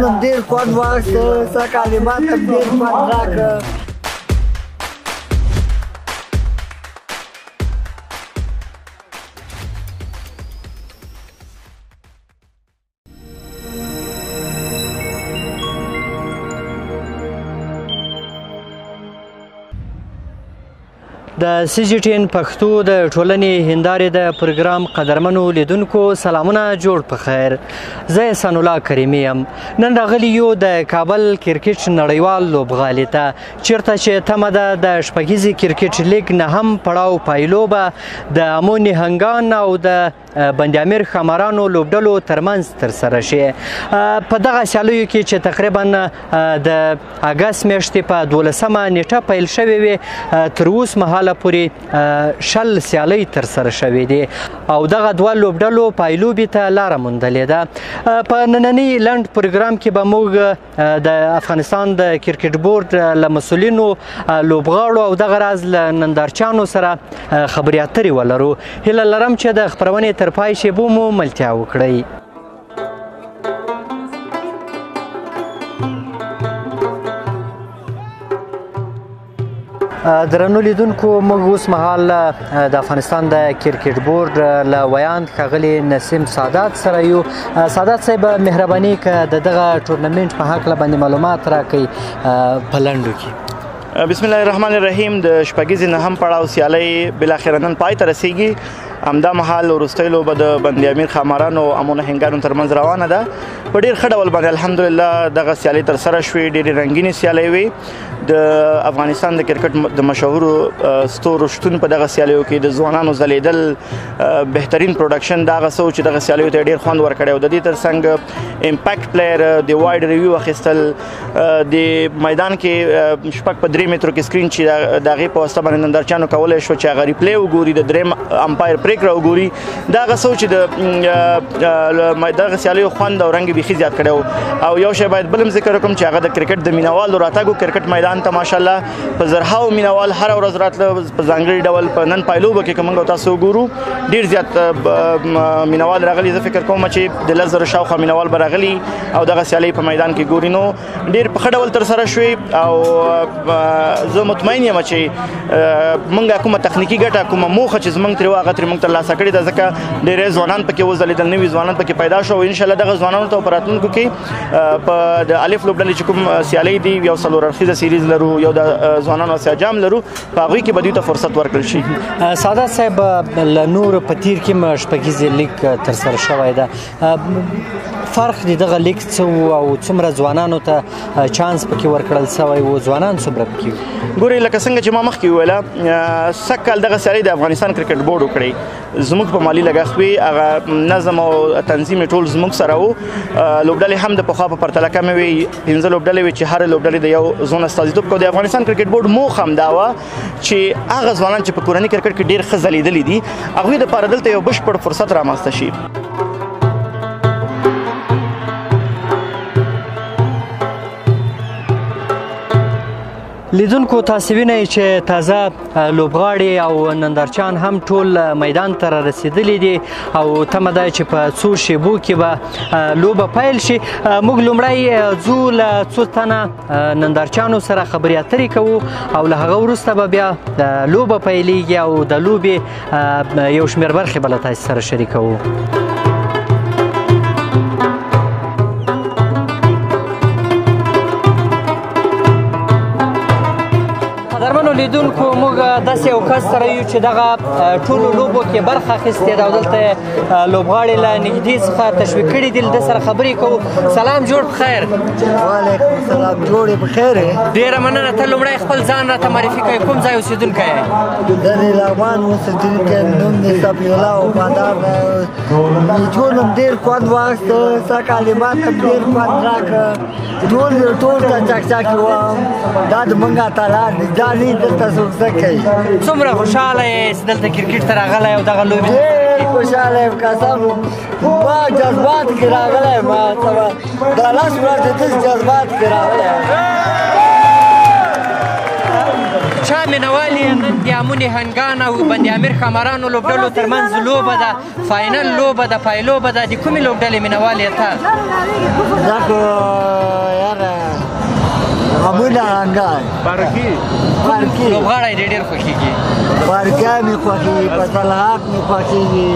ژوند هم ډېر خوند واخیسته څه کلمات هم ډېر خوند راکړه. د سی جی ټي ان پښتو د ټولنې هندارې د پروګرام قدرمنو لیدونکو سلامونه جوړ په خیر. زه احسان الله کریمي یم. نن راغلی یو د کابل کرکټ نړیوال لوبغالي ته چیرته چې تمه ده د شپږیزې کرکټ لیګ نهم پړاو پایلوبه د امو نهنګان او د بند امیر ښامارانو لوبډلو ترمنځ ترسره شي. په دغه سیالیو کې چې تقریبا د اګست میاشتې په 12مه نیټه پیل شوې وې تر اوس مهاله پورې 10 سیالۍ ترسره شوې دي او دغه دوه لوبډلو پایلوبې ته لاره موندلې ده. په ننني لنډ پروګرام کې به موږ د افغانستان د کرکټ بورډ له مسؤلینو لوبغاړو او دغه راز له نندارچیانو سره خبرې اترې ولرو. هیله لرم چې د خپرونې تر پای شیبو مو ملتیا وکړئ. درنو لیدونکو موږ اوس مهال د افغانستان د کرکټ بورډ له ویاند ښاغلي نسیم سادات سره یو. سادات صاحب مهرباني که د دغه ټورنمنټ په هکله باندې معلومات راکړئ په لنډو کې. بسم الله الرحمن الرحیم. د شپږیزې نهم پړاو سیالۍ بالاخره نن پای ته رسیږي. همدا مهال وروستۍ لوبه د بند امیر ښامارانو او امو نهنګانو ترمنځ روانه ده. په ډېر ښه ډول باندې الحمدلله دغه سیالۍ ترسره شوې. ډېرې رنګینې سیالۍ وې. د افغانستان د کرکټ د مشهورو ستورو شتون په دغه سیالیو کې د ځوانانو ځلیدل بهترین پروډکشن دا هغه څه چې دغه سیالیو ته ډېر خوند ورکړی او د دې ترڅنګ امپیکټ پلیر د وایډ ریویو اخیستل د میدان کې شپږ په 3 مترو کې سکرین چې د هغې په واسطه باندې نندارچیانو کولی شو چې هغه ریپلی وګوري د دریم امپایر پریکړه وګوري. دا هغه څه چې د دغه سیالیو خوند او رنګ بیخي زیات کړی او یو شی باید بل هم ذکر وکړم چې هغه د کرکټ د مینوالو راتګو کرکټ میدان ته ماشاءالله په زرهاو مینوال هر ورځ راتله په ځانګړي ډول په نن پایلوبه کې که موږ تاسو وګورو ډېر زیات مینوال راغلي. زه فکر کوم چې د 10,000 شاوخوا مینوال به راغلي او دغه سیالۍ په میدان کې ګوري. نو ډېر په ښه ډول ترسره شوې او زه مطمئن یم چې موږ کومه تخنیکي ګټه کومه موخه چې زموږ ترې وه هغه ترې موږ ترلاسه کړې ده ځکه ډېری ځوانان پکې وځلېدل نوي ځوانان پکې پیدا شو او انشاءالله دغه ځوانانو ته په راتلونکو کې په د الف لوبډلې چې کوم سیالۍ دي یو 4 اړخیزه سیریز لرو یو د ځوانانو سیاجام لرو په هغوی کې به دوی ته فرصت ورکړل شي. سادات صاحب له نورو په تیر کې م شپږیزې لیګ ترسره شوی ده. فرق د دغه لیګ څه او څومره ځوانانو ته چانس پکې ورکړل شوی و ځوانان څومره پکې ګورئ لکه څنګه چې ما مخکې وویله سږ کال دغه سیالۍ د افغانستان کرکټ بورډ وکړی. زموږ په مالي لګښت وي هغه نظم او تنظیم ټول زموږ سره و. لوبډلې هم د پخوا په پرتله کمې وې 15 لوبډلې وې چې هر لوبډلې د یو زون استازیتوب کوي. د افغانستان کرکټ بورډ موخه هم دا وه چې هغه ځوانان چې په کورني کرکټ کې ډېر ښه ځلیدلي دي هغوی دپاره دلته یو بشپړ فرصت رامنځته شي. لیدونکو تاسو وینئ چې تازه لوبغاړي او نندارچیان هم ټول میدان ته رسیدلي دي او تمه ده چې په څو شیبو کې به لوبه پیل شي. موږ لومړی ځو له څو تنه نندارچیانو سره خبرې اترې کوو او له هغه وروسته به بیا لوبه پیلیږي او د لوبې یو شمېر برخې به له تاسو سره شریکوو. لیدونکو موږ داسې یو کس سره یو چې دغه ټولو لوبو کې برخه اخیستې ده او دلته لوبغاړي له نږدې څخه تشویق کړي دي. د سره خبرې کوو. سلام جوړ بخیر. وعلیکم السلام جوړ بخیر. ډېره مننه. ته لومړی خپل ځان راته معرفي کوې کوم ځای اوسېدونکی یې؟ د لغمان اوسېدونکی نوم مې صفي الله وفادار ژوند هم ډېر خوند واخیسته څه کلمات هم ډېر خوند راکړه. ټول ته چکچاکې وم دا د موږ اتلان دي دا نه دلته څوک څه کوي. څومره خوشحاله یې چې دلته کرکټ ته راغلی او دغه لوبې ډېر خوشحاله یم قسم ما جذبات کې راغلی یم دا 10 ورځې داسې جذبات کې راغلی یم. چا مینوال یې نن د امون هنګان او بند امیر ښامارانو لوبډلو ترمنځ لوبه ده فاینل لوبه ده پایلوبه ده د کومې لوبډلې مینوال یې ته دا خو یاره امون هنګان بارکي لوبغاړی دې ډېر خوښېږي بارکا مې خوښېږي فضل حق مې خوښېږي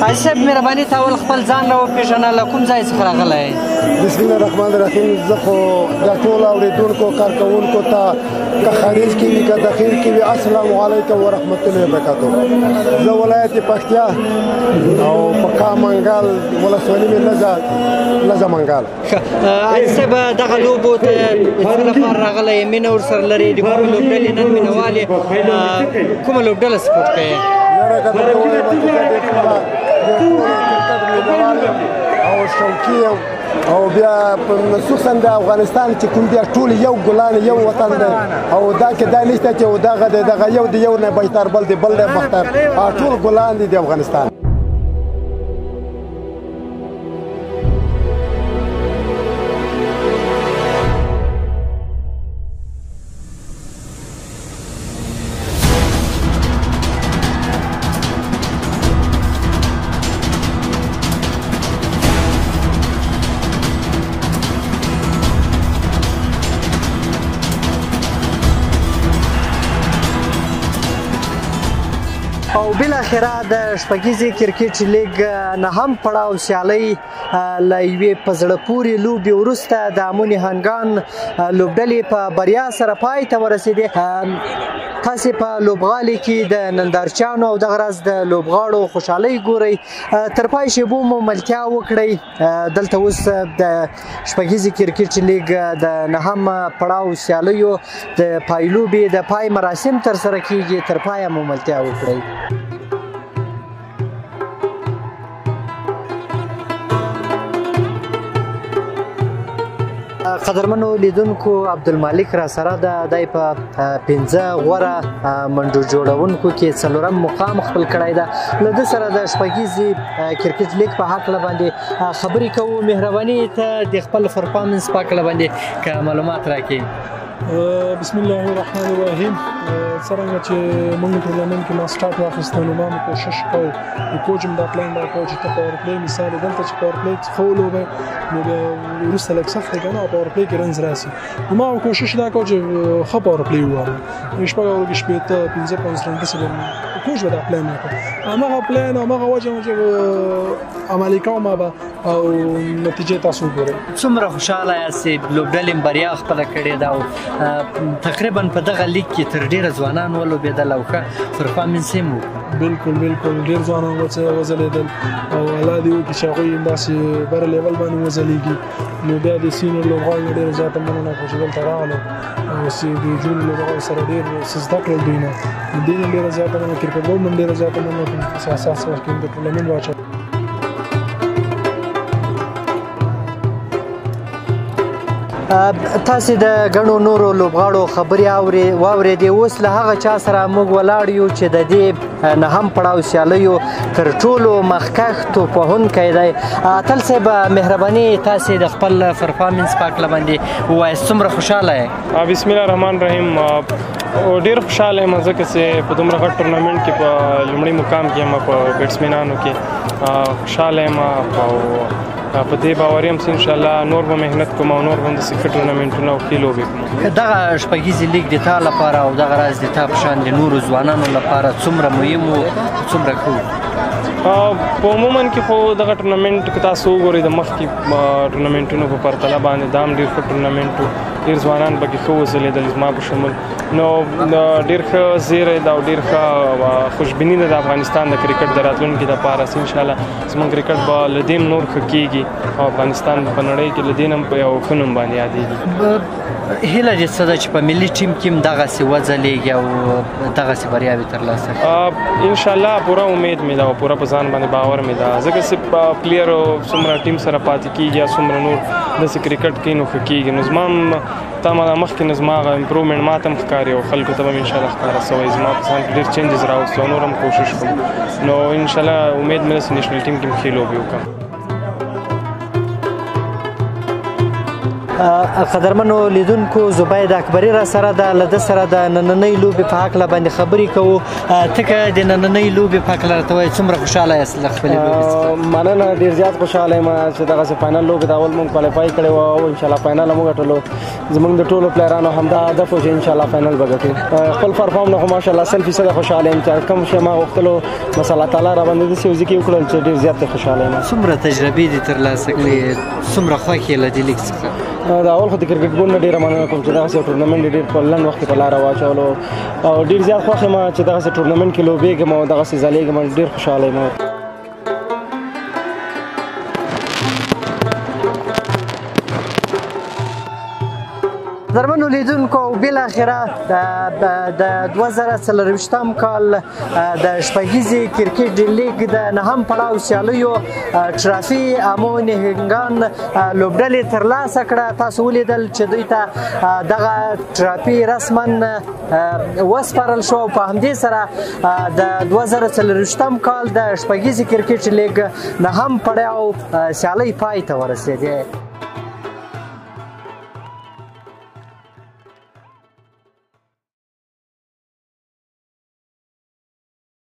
حاجي صاحب مهرباني ته اول خپل ځان را وپېژنه له کوم ځای څخه راغلی بسم الله الرحمن الرحیم زه خو دا ټولو اورېدونکو کارکوونکو ته که خارج کې وي که داخل کې وي السلام علیکم ورحمت الله وبرکاتو زه ولایت پکتیا او پکا منګال ولسوالي مې لږه منګال حاجي صاحب دغه لوبو ته څه لپاره راغلی یې مینه ورسره لرې د کومې لوبډلې نن مینوال یې کومه لوبډله سپورټ کوې یاره که درته ووایم چې زه ډېر ټوله کرکټ مینوال یم او شوقي یم او بیا خصوصا د افغانستان چې کوم بیا ټول یو ګلان یو وطن دی او دا کې دا نشته چې دغه دی دغه یو د یو نه بهتر بل دی بل دی بهتر ټول ګلان دي د افغانستان او بالاخره د شپږیزې کرکټ لیګ نهم پړاو سیالۍ له یوې په زړه پورې لوبې وروسته د امون هنګان لوبډلې په بریا سره پای ته ورسېدې تاسې په لوبغالي کې د نندارچیانو او دغه راز د لوبغاړو خوشحالۍ ګورئ تر پای شیبو مو ملتیا وکړئ دلته اوس د شپږیزې کرکټ لیګ د نهم پړاو سیالیو د پایلوبې د پای مراسم ترسره کیږي تر پایه مو ملتیا وکړئ قدرمنو لیدونکو عبدالمالک را سره ده دی په 15 غوره منډو جوړونکو کې څلورم مقام خپل کړی ده له ده سره د شپږیزې کرکټ لیګ په هکله باندې خبرې کوو مهرباني ته د خپل پرفارمنس په هکله باندې که معلومات راکړي بسم الله الرحمن الرحیم څرنګه چې موږ ټورنمنټ کې ما سټارټ واخیسته نو ما کوشش کوو د کوچ هم دا پلان راکړو چې ته پاور پلی مثال دلته چې پاور پلی څخه ولوبې نو بیا وروسته لږ سخت دی که نه پاور پلی کې رنز راسي نو ما کوشش دا کوو چې ښه پاور پلی ووارم شپږ اورو کې شپېته 15 رن داسې به کوچ به دا پلان راکړو هماغه پلان هماغه وجه چې عملي کوم به او نتیجې تاسو وګورئ څومره خوشحاله یاستې لوبډلې مبریا خپله کړې ده او تقریبا په دغه لیګ کې تر ډېره ځوانان ولوبېدل او ښه پرفارمنس یې هم بالکل ډېر ځوانان وځلېدل او الله دې وکړي چې هغوی همداسې بره لیول باندې وځلېږي نو بیا د سینیور لوبغاړو ډېره زیاته مننه کوم چې دلته راغلو او د جون لوبغاړو سره ډېر څه زده کړل دوی نه دې نه ډېره زیاته مننه کرکټ بورډ هم ډېره زیاته مننه کوم چې اساس ورکوي د ټورنمنټ واچوي تاسې د ګڼو نورو لوبغاړو خبرې واورېدې اوس له هغه چا سره موږ ولاړ یو چې د دې نهم پړاو سیالیو تر ټولو مخکښ توپوهونکی دی اتل صاحب مهرباني تاسې د خپل پرفارمنس په هکله باندې ووایاست څومره خوشحاله یې بسم الله الرحمن الرحیم ډېر خوشحاله یم ځکه چې په دومره غټ ټورنمنټ کې په لومړي مقام کې یم په بیټسمینانو کې خوشحاله یم په دې باور یم چې انشاءالله نور به محنت کوم او نور به همداسې ښه ټورنمنټونه او ښې لوبې کوم دغه شپږیزې لیګ د تا لپاره او دغه راز د تا په شان د نورو ځوانانو لپاره څومره مهم و څومره ښه و په عموما کې خو دغه ټورنمنټ که تاسو وګورئ د مخکې ټورنمنټونو په پرتله باندې دا هم ډېر ښه ټورنمنټ و ډېر ځوانان پکې ښه وځلېدل زما په شمول نو ډېر ښه زیری ده او ډېر ښه خوشبیني ده د افغانستان د کرکټ د راتلونکي دپاره چې انشاءالله زموږ کرکټ به له دې نور ښه کېږي او افغانستان په نړۍ کې له دې نه په یو ښه نوم باندې یادېږي هیله دې څه ده چې په ملي ټیم کې هم دغسې وځلیږي او دغسې بریاوې ترلاسه کړي؟ انشاءالله پوره امید مې ده او پوره په ځان باندې باور مې ده ځکه چې پلیر څومره ټیم سره پاتې کېږي یا څومره نور داسې کرکټ کوي نو ښه کېږي نو زما هم مخکې نه زما هغه امپرومنټ ما ته هم ښکاري او خلکو ته به م انشاءالله ښکاره سوی زما په ځان کې ډېر چینجز راوستي او نور هم کوشش کوم نو انشاءالله امید مې ده چې نیشنل ټیم کې هم ښې لوبې وکړم. قدرمنو لیدونکو زبید اکبري را سره ده له ده سره د نننۍ لوبې په هکله باندې خبرې کوو. ته که د نننۍ لوبې په هکله راته وایې څومره خوشحاله یاست له خپلې لوبې څخه؟ مننه ډېر زیات خوشحاله یم چې دغسې فاینل لوبې د اول موږ کوالیفای کړې وه او انشاءالله فاینل هم وګټلو زموږ د ټولو پلیرانو همدا هدف و چې انشاءالله فاینل به ګټو خپل پرفارم نه خو ماشاءالله 100% خوشحاله یم چې کوم شی ما غوښتلو بس الله تعالی را باندې داسې یو ځای کې وکړل چې ډېر زیات خوشحاله یم. څومره تجربې دې ترلاسه کړې څومره خوښ یې له دې لیګ څخه؟ د اول خو د کرکټ بورډ نه ډېره مننه کوم چې دغسې ټورنمنټ ډېر په لنډ وخت کې په لاره واچولو او ډېر زیات خوښ یم چې دغسې ټورنمنټ کې لوبېږم او دغسې ځلېږم ډېر خوشحاله یم. قدرمنو لیدونکو بالاخره د 2024 کال د شپږیزې کرکټ لیګ د نهم پړاو سیالیو ټرافي امو نهنګان لوبډلې ترلاسه کړه. تاسو ولیدل چې دوی ته دغه ټرافي رسما وسپارل شو او په همدې سره د 2024 کال د شپږیزې کرکټ لیګ نهم پړاو سیالۍ پای ته ورسېدې.